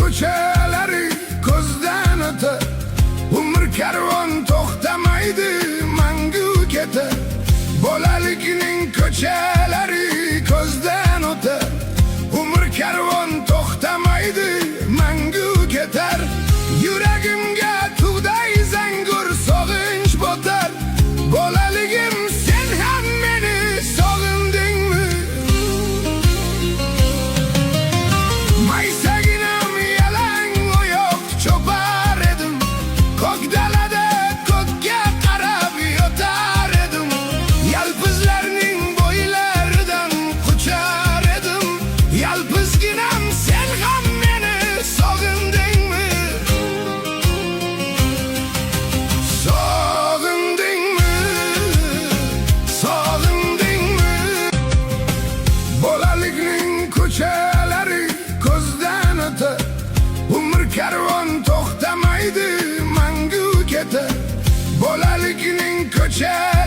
ko'chalari ko'zdan o'tar, umr karvon to'xtamaydi, mangu ketar. Bolalikning ko'chalari ko'zdan o'tar, umr karvon to'xtamaydi, mangu ketar. Yuragimga tug'day zangur sog'inch botar, bolaligim sen ham meni sog'indingmi? Maysaginam yalang oyoq chopar edim, ko'k dalada ko'kka qarab yotar edim. Yalpizlarning bo'ylaridan quchar edim, yalpizginam sen ham meni sog'indingmi? Sog'indingmi? Sog'indingmi? Bolalikning ko'chalari ko'zdan o'tar, umr karvon to'xtamaydi, mangu ketar. Bolalikning ko'chalari